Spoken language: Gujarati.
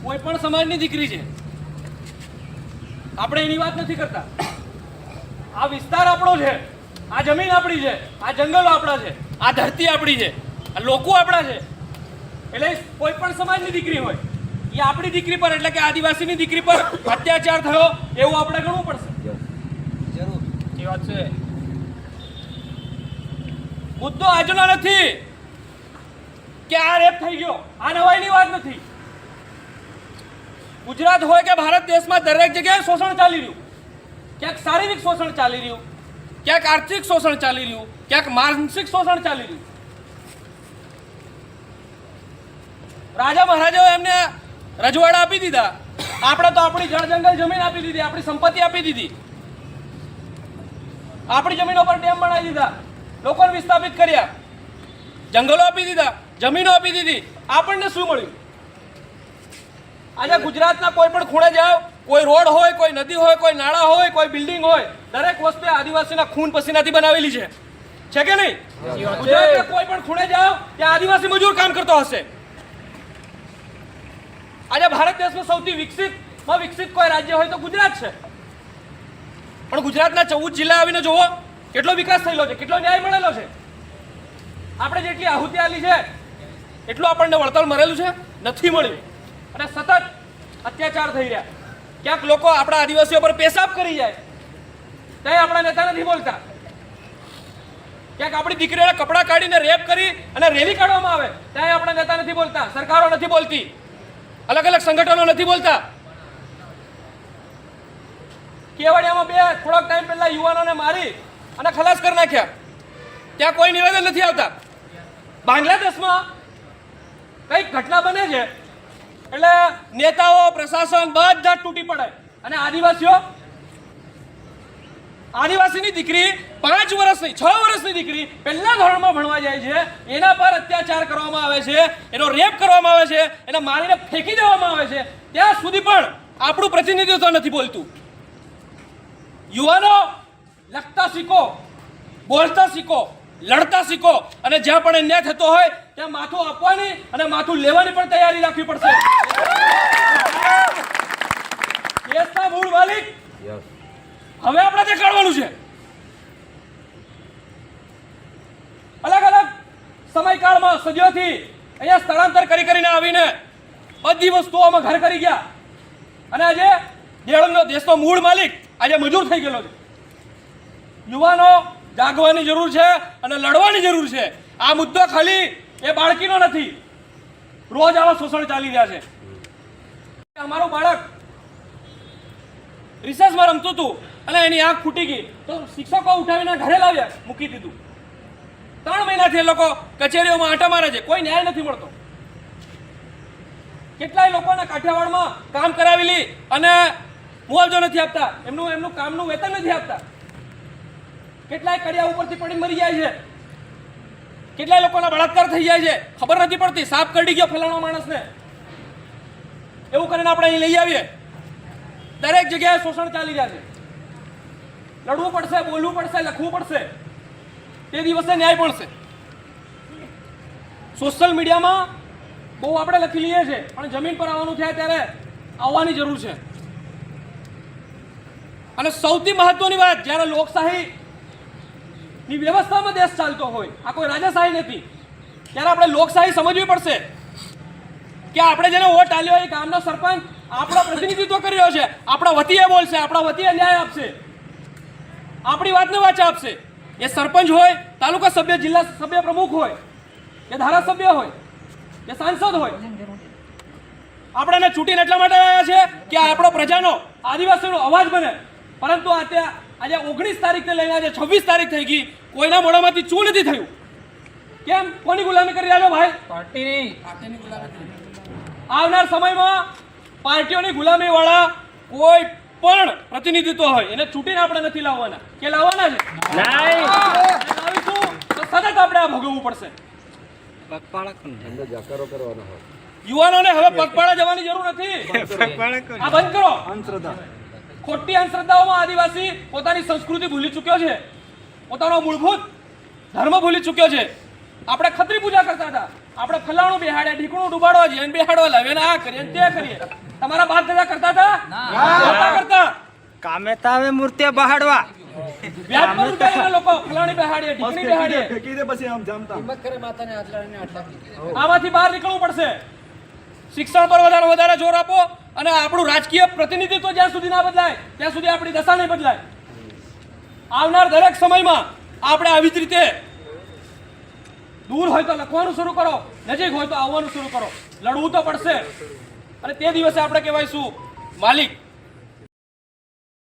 કોઈ પણ સમાજની દીકરી છે, આપણે એની વાત નથી કરતા. આ વિસ્તાર આપણો છે, આ જમીન આપણી છે, આ જંગલો આપણા છે, આ ધરતી આપણી છે, આ લોકો આપણા છે. એટલે કોઈ પણ સમાજની દીકરી હોય એ આપણી દીકરી પર એટલે કે આદિવાસીની દીકરી પર અત્યાચાર થયો એવું આપણે ગણવું પડશે. જરૂર એ વાત છે. મુદ્દો આજનો નથી કે આ રેપ થઈ ગયો, આ નવાઈની વાત નથી. ગુજરાત હોય કે ભારત દેશમાં દરેક જગ્યાએ શોષણ ચાલી રહ્યું. ક્યાંક શારીરિક શોષણ ચાલી રહ્યું, ક્યાંક આર્થિક શોષણ ચાલી રહ્યું, ક્યાંક માનસિક શોષણ ચાલી રહ્યું. રાજા મહારાજાઓ એમને રજવાડા આપી દીધા, આપણે તો આપણી જળ જંગલ જમીન આપી દીધી, આપણી સંપત્તિ આપી દીધી, આપણી જમીનો પર ડેમ બનાવી દીધા, લોકોને વિસ્થાપિત કર્યા, જંગલો આપી દીધા, જમીનો આપી દીધી. આપણને શું મળ્યું? આજે ગુજરાતના કોઈ પણ ખૂણે જાઓ, કોઈ રોડ હોય, કોઈ નદી હોય, કોઈ નાળા હોય, કોઈ બિલ્ડિંગ હોય, દરેક વસ્તુ આદિવાસીના ખૂન પસીનાથી બનાવેલી છે કે નહીં? ગુજરાતના કોઈ પણ ખૂણે જાઓ ત્યાં આદિવાસી મજૂર કામ કરતો હશે. આજે ભારત દેશમાં સૌથી વિકસિત કોઈ રાજ્ય હોય તો ગુજરાત છે. પણ ગુજરાતના 14 જિલ્લા આવીને જુઓ કેટલો વિકાસ થયેલો છે, કેટલો ન્યાય મળેલો છે. આપણે જેટલી આહુતિ આલી છે એટલું આપણને વળતર મળેલું છે નથી મળ્યું. અને સતત અત્યાચાર થઈ રહ્યા. ક્યાંક લોકો આપણા આદિવાસીઓ પર પેશાબ કરી જાય ત્યાં આપણા નેતા નથી બોલતા. ક્યાંક આપણી દીકરીઓના કપડાં કાઢીને રેપ કરી અને રેલી કાઢવામાં આવે ત્યાં આપણા નેતા નથી બોલતા, સરકારો નથી બોલતી, અલગ અલગ સંગઠનો નથી બોલતા. કેવડિયામાં થોડોક ટાઈમ પહેલા યુવાનોને મારી અને ખલાસ કરી નાખ્યા, ત્યાં કોઈ નિવેદન નથી આવતા. બાંગ્લાદેશમાં કઈક ઘટના બને છે એટલે નેતાઓ, પ્રશાસન બધા તૂટી પડે અને આદિવાસીની દીકરી 5 વર્ષની 6 વર્ષની દીકરી પહેલા ધોરણમાં ભણવા જાય છે, એના પર અત્યાચાર કરવામાં આવે છે, એનો રેપ કરવામાં આવે છે, એને મારીને ફેંકી દેવામાં આવે છે. ત્યાં સુધી પણ આપણું પ્રતિનિધિત્વ નથી બોલતું. યુવાનો લખતા શીખો, બોલતા શીખો, લડતા શીખો અને જ્યાં પણ અન્યાય થતો હોય ત્યાં માથું આપવાની અને માથું લેવાની પણ તૈયારી રાખવી પડશે. દેશના મૂળ માલિક હવે આપણે દેખાડવાનું છે. અલગ અલગ સમયકાળમાં સદીઓથી અહીંયા સ્થળાંતર કરીને આવીને બધી વસ્તુઓમાં ઘર કરી ગયા અને આજે દેશનો મૂળ માલિક આજે મજૂર થઈ ગયેલો છે. યુવાનો જાગવાની જરૂર છે અને લડવાની જરૂર છે. આ મુદ્દો ખાલી એ બાળકીનો નથી, રોજ આવા શોષણ ચાલી રહ્યા છે. અમારું બાળક રિસર્ચમાં રમતું હતું અને એની આંખ ફૂટી ગઈ તો શિક્ષકો ઉઠાવીને ઘરે લાવ્યા, મૂકી દીધું. 3 મહિનાથી એ લોકો કચેરીઓમાં આંટા મારે છે, કોઈ ન્યાય નથી મળતો. કેટલાય લોકોને કાઠિયાવાડમાં કામ કરાવેલી અને મુઆવજો નથી આપતા, એમનું કામનું વેતન નથી આપતા. કેટલાય કડિયા ઉપરથી પડી મરી જાય છે, કેટલાય લોકોના બળાત્કાર થઈ જાય છે, ખબર નથી પડતી. સાપ કરડી ગયો ફલાણા માણસને, એવું કરીને આપણે અહીં લઈ આવીએ. દરેક જગ્યાએ શોષણ ચાલી રહ્યા છે. લડવું પડશે, બોલવું પડશે, લખવું પડશે, તે દિવસે ન્યાય મળશે. સોશિયલ મીડિયામાં બહુ આપણે લખી લઈએ છીએ પણ જમીન પર આવવાનું થાય ત્યારે આવવાની જરૂર છે. અને સૌથી મહત્વની વાત, જ્યારે લોકશાહીની વ્યવસ્થામાં દેશ ચાલતો હોય, આ કોઈ રાજાશાહી નથી, ત્યારે આપણે લોકશાહી સમજવી પડશે કે આપણે જેને વોટ આલ્યો એ ગામનો સરપંચ આપણો પ્રતિનિધિત્વ કરી રહ્યો છે, આપણા વતીએ બોલશે, આપણા વતીએ ન્યાય આપશે, આપણી વાતને વાચા આપશે. એ સરપંચ હોય, તાલુકા સભ્ય, જિલ્લા સભ્ય પ્રમુખ હોય, એ ધારાસભ્ય હોય, એ સાંસદ હોય, આપણને ચૂંટીને એટલા માટે આવ્યા છે કે આપણો પ્રજાનો, આદિવાસીનો અવાજ બને. પરંતુ આજે 19 તારીખને લઈને આજે 26 તારીખ થઈ ગઈ, કોઈના મોઢામાંથી ચૂ નથી થયું. કેમ? કોની ગુલામી કરી રહ્યા છો ભાઈ? પાર્ટીની ગુલામી. આવનાર સમયમાં પાર્ટીઓની ગુલામી વાળા કોઈ પણ પ્રતિનિધિત્વ હોય એને ચૂંટીને આપણે નથી લાવવાના. કે લાવવાના છે? લાવીશું તો સતત આપણે આ ભોગવવું પડશે. યુવાનોને હવે પગપાળા જવાની જરૂર નથી. આ બંધ કરો. ખોટી અંધશ્રદ્ધાઓમાં આદિવાસી પોતાની સંસ્કૃતિ ભૂલી ચૂક્યો છે, પોતાનો મૂળભૂત ધર્મ ભૂલી ચૂક્યો છે. આપણે ખત્રી પૂજા કરતા હતા, આપણે ફલાણું બેહાડે, ઢીકણું ડુબાડવા જઈએ, બેહાડવા લાવે ને આ કરીએ તે કરીએ. તમારા બાપ દાદા કરતા હતા? નહોતા કરતા. કામે તાવે મૂર્તિ બહાડવા વ્યાજ પર ઉતારીને લોકો ફલાણી બેહાડીએ, ઢીકણી બેહાડીએ. આમાંથી બહાર નીકળવું પડશે. શિક્ષણ પર વધારે જોર આપો અને આપણું રાજકીય પ્રતિનિધિત્વ જ્યાં સુધી ના બદલાય ત્યાં સુધી આપણી દશા નહીં બદલાય. આવનાર દરેક સમયમાં આપણે આવી જ રીતે દૂર હોય તો લખવાનું શરૂ કરો, નજીક હોય તો આવવાનું શરૂ કરો. લડવું તો પડશે અને તે દિવસે આપણે કહેવાયશું માલિક.